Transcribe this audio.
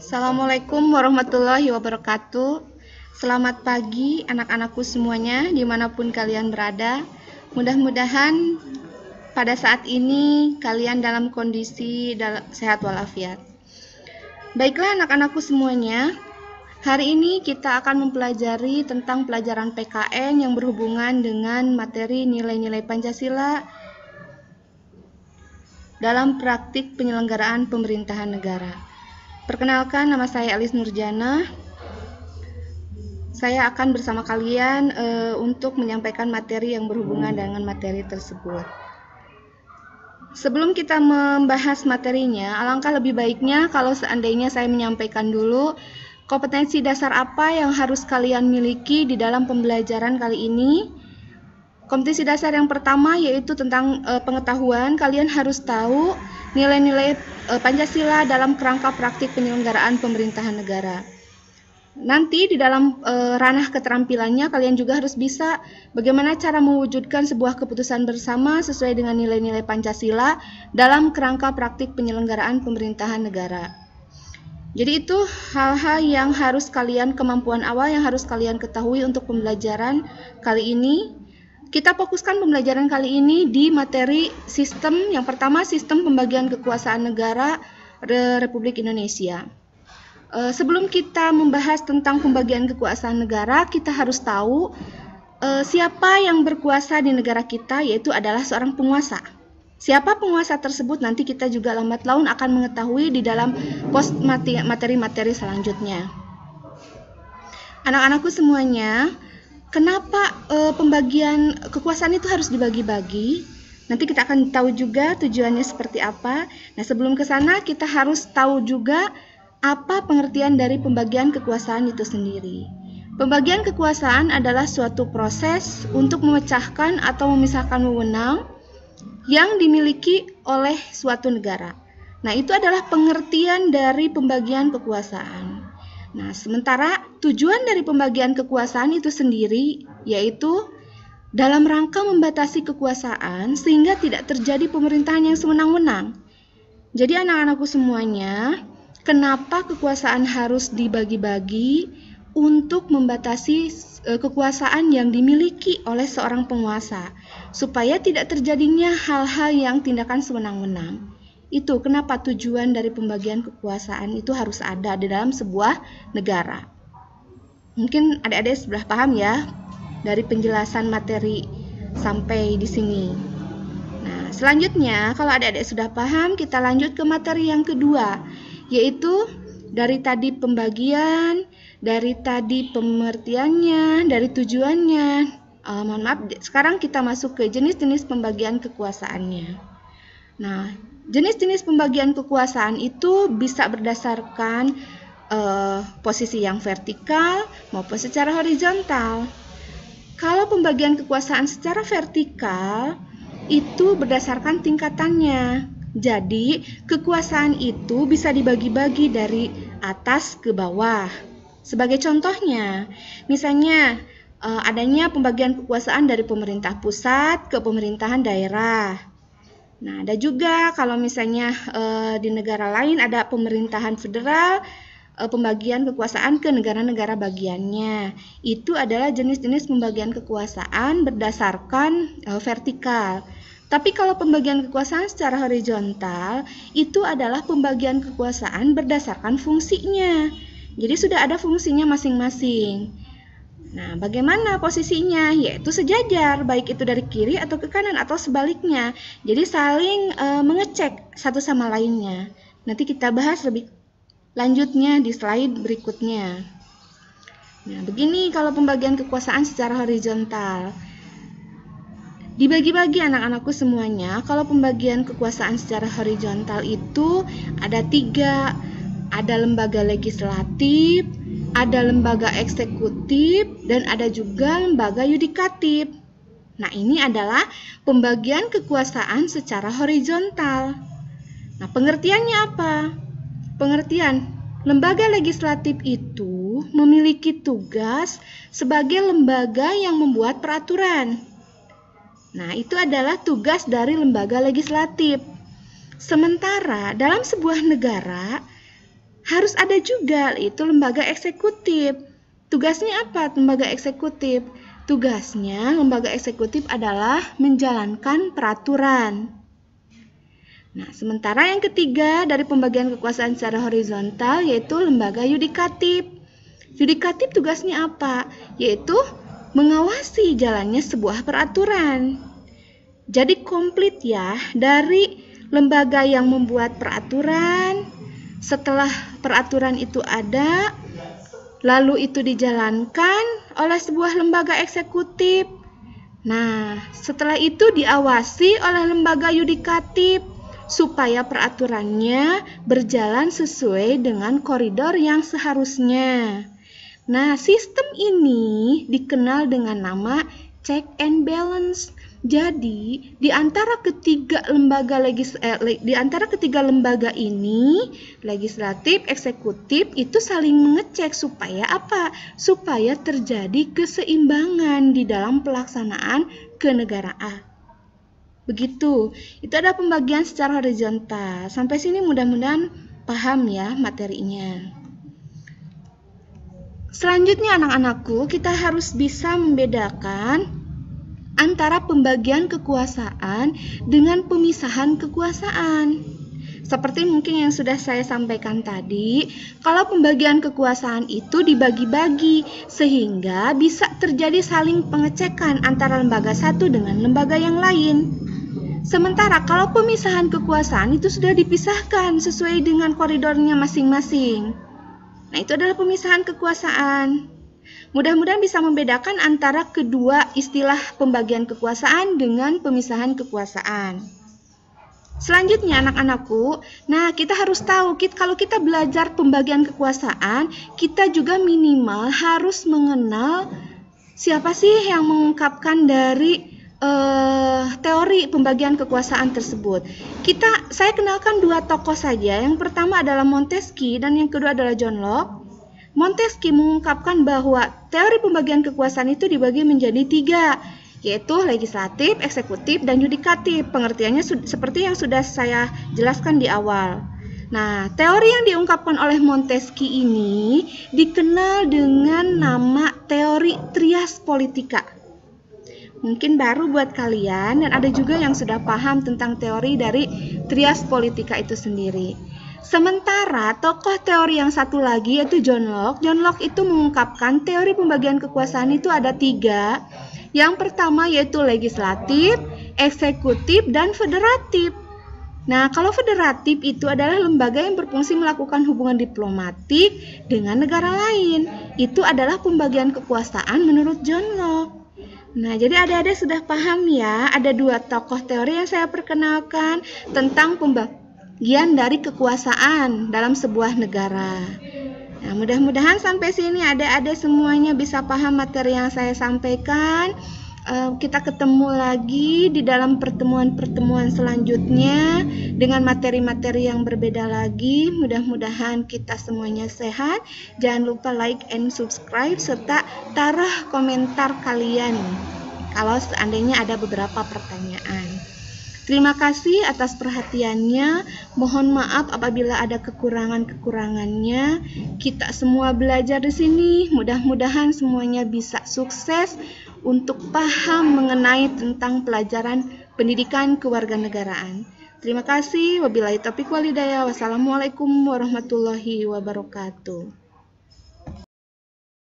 Assalamualaikum warahmatullahi wabarakatuh. Selamat pagi anak-anakku semuanya dimanapun kalian berada. Mudah-mudahan pada saat ini kalian dalam kondisi sehat walafiat. Baiklah anak-anakku semuanya, hari ini kita akan mempelajari tentang pelajaran PKN yang berhubungan dengan materi nilai-nilai Pancasila dalam praktik penyelenggaraan pemerintahan negara. Perkenalkan, nama saya Elis Nurjana. Saya akan bersama kalian untuk menyampaikan materi yang berhubungan dengan materi tersebut. Sebelum kita membahas materinya, alangkah lebih baiknya kalau seandainya saya menyampaikan dulu kompetensi dasar apa yang harus kalian miliki di dalam pembelajaran kali ini. Kompetensi dasar yang pertama yaitu tentang pengetahuan. Kalian harus tahu nilai-nilai Pancasila dalam kerangka praktik penyelenggaraan pemerintahan negara. Nanti di dalam ranah keterampilannya kalian juga harus bisa bagaimana cara mewujudkan sebuah keputusan bersama sesuai dengan nilai-nilai Pancasila dalam kerangka praktik penyelenggaraan pemerintahan negara. Jadi itu hal-hal yang harus kalian, kemampuan awal yang harus kalian ketahui untuk pembelajaran kali ini. Kita fokuskan pembelajaran kali ini di materi sistem. Yang pertama, sistem pembagian kekuasaan negara Republik Indonesia. Sebelum kita membahas tentang pembagian kekuasaan negara, kita harus tahu siapa yang berkuasa di negara kita, yaitu adalah seorang penguasa. Siapa penguasa tersebut nanti kita juga lambat laun akan mengetahui di dalam materi-materi selanjutnya. Anak-anakku semuanya, kenapa pembagian kekuasaan itu harus dibagi-bagi? Nanti kita akan tahu juga tujuannya seperti apa. Nah, sebelum ke sana kita harus tahu juga apa pengertian dari pembagian kekuasaan itu sendiri. Pembagian kekuasaan adalah suatu proses untuk memecahkan atau memisahkan wewenang yang dimiliki oleh suatu negara. Nah, itu adalah pengertian dari pembagian kekuasaan. Nah, sementara tujuan dari pembagian kekuasaan itu sendiri yaitu dalam rangka membatasi kekuasaan sehingga tidak terjadi pemerintahan yang sewenang-wenang. Jadi anak-anakku semuanya, kenapa kekuasaan harus dibagi-bagi? Untuk membatasi kekuasaan yang dimiliki oleh seorang penguasa, supaya tidak terjadinya hal-hal yang tindakan sewenang-wenang. Itu kenapa tujuan dari pembagian kekuasaan itu harus ada di dalam sebuah negara. Mungkin adik-adik sudah paham ya dari penjelasan materi sampai di sini. Nah, selanjutnya kalau adik-adik sudah paham, kita lanjut ke materi yang kedua, yaitu dari tadi pembagian, dari tadi pengertiannya, dari tujuannya. Mohon maaf, sekarang kita masuk ke jenis-jenis pembagian kekuasaannya. Nah, jenis-jenis pembagian kekuasaan itu bisa berdasarkan posisi yang vertikal maupun secara horizontal. Kalau pembagian kekuasaan secara vertikal itu berdasarkan tingkatannya. Jadi, kekuasaan itu bisa dibagi-bagi dari atas ke bawah. Sebagai contohnya, misalnya adanya pembagian kekuasaan dari pemerintah pusat ke pemerintahan daerah. Nah, ada juga kalau misalnya di negara lain ada pemerintahan federal, pembagian kekuasaan ke negara-negara bagiannya. Itu adalah jenis-jenis pembagian kekuasaan berdasarkan vertikal. Tapi kalau pembagian kekuasaan secara horizontal, itu adalah pembagian kekuasaan berdasarkan fungsinya. Jadi sudah ada fungsinya masing-masing. Nah, bagaimana posisinya? Yaitu sejajar, baik itu dari kiri atau ke kanan atau sebaliknya. Jadi saling mengecek satu sama lainnya. Nanti kita bahas lebih lanjutnya di slide berikutnya. Nah, begini kalau pembagian kekuasaan secara horizontal. Dibagi-bagi anak-anakku semuanya, kalau pembagian kekuasaan secara horizontal itu ada 3. Ada lembaga legislatif, ada lembaga eksekutif, dan ada juga lembaga yudikatif. Nah, ini adalah pembagian kekuasaan secara horizontal. Nah, pengertiannya apa? Pengertian, lembaga legislatif itu memiliki tugas sebagai lembaga yang membuat peraturan. Nah, itu adalah tugas dari lembaga legislatif. Sementara dalam sebuah negara harus ada juga, yaitu lembaga eksekutif. Tugasnya apa lembaga eksekutif? Tugasnya lembaga eksekutif adalah menjalankan peraturan. Nah, sementara yang ketiga dari pembagian kekuasaan secara horizontal yaitu lembaga yudikatif. Yudikatif tugasnya apa? Yaitu mengawasi jalannya sebuah peraturan. Jadi komplit ya, dari lembaga yang membuat peraturan, setelah peraturan itu ada, lalu itu dijalankan oleh sebuah lembaga eksekutif. Nah, setelah itu diawasi oleh lembaga yudikatif supaya peraturannya berjalan sesuai dengan koridor yang seharusnya. Nah, sistem ini dikenal dengan nama check and balance. Jadi, di antara ketiga lembaga ini, legislatif, eksekutif itu saling mengecek supaya apa? Supaya terjadi keseimbangan di dalam pelaksanaan kenegaraan. Begitu. Itu ada pembagian secara horizontal. Sampai sini mudah-mudahan paham ya materinya. Selanjutnya anak-anakku, kita harus bisa membedakan antara pembagian kekuasaan dengan pemisahan kekuasaan. Seperti mungkin yang sudah saya sampaikan tadi, kalau pembagian kekuasaan itu dibagi-bagi sehingga bisa terjadi saling pengecekan antara lembaga satu dengan lembaga yang lain. Sementara kalau pemisahan kekuasaan itu sudah dipisahkan sesuai dengan koridornya masing-masing. Nah, itu adalah pemisahan kekuasaan. Mudah-mudahan bisa membedakan antara kedua istilah pembagian kekuasaan dengan pemisahan kekuasaan. Selanjutnya anak-anakku, nah kita harus tahu kalau kita belajar pembagian kekuasaan, kita juga minimal harus mengenal siapa sih yang mengungkapkan dari teori pembagian kekuasaan tersebut. Saya kenalkan dua tokoh saja. Yang pertama adalah Montesquieu dan yang kedua adalah John Locke. Montesquieu mengungkapkan bahwa teori pembagian kekuasaan itu dibagi menjadi tiga, yaitu legislatif, eksekutif, dan yudikatif. Pengertiannya seperti yang sudah saya jelaskan di awal. Nah, teori yang diungkapkan oleh Montesquieu ini dikenal dengan nama teori trias politika. Mungkin baru buat kalian dan ada juga yang sudah paham tentang teori dari trias politika itu sendiri. Sementara tokoh teori yang satu lagi yaitu John Locke. John Locke itu mengungkapkan teori pembagian kekuasaan itu ada tiga. Yang pertama yaitu legislatif, eksekutif, dan federatif. Nah, kalau federatif itu adalah lembaga yang berfungsi melakukan hubungan diplomatik dengan negara lain. Itu adalah pembagian kekuasaan menurut John Locke. Nah, jadi adik-adik sudah paham ya, ada dua tokoh teori yang saya perkenalkan tentang pembagian dari kekuasaan dalam sebuah negara. Nah, mudah-mudahan sampai sini adik-adik semuanya bisa paham materi yang saya sampaikan. Kita ketemu lagi di dalam pertemuan-pertemuan selanjutnya dengan materi-materi yang berbeda lagi. Mudah-mudahan kita semuanya sehat. Jangan lupa like and subscribe serta taruh komentar kalian kalau seandainya ada beberapa pertanyaan. Terima kasih atas perhatiannya. Mohon maaf apabila ada kekurangan-kekurangannya. Kita semua belajar di sini. Mudah-mudahan semuanya bisa sukses untuk paham mengenai tentang pelajaran pendidikan kewarganegaraan. Terima kasih. Wabillahi taufiq wal hidayah. Wassalamualaikum warahmatullahi wabarakatuh.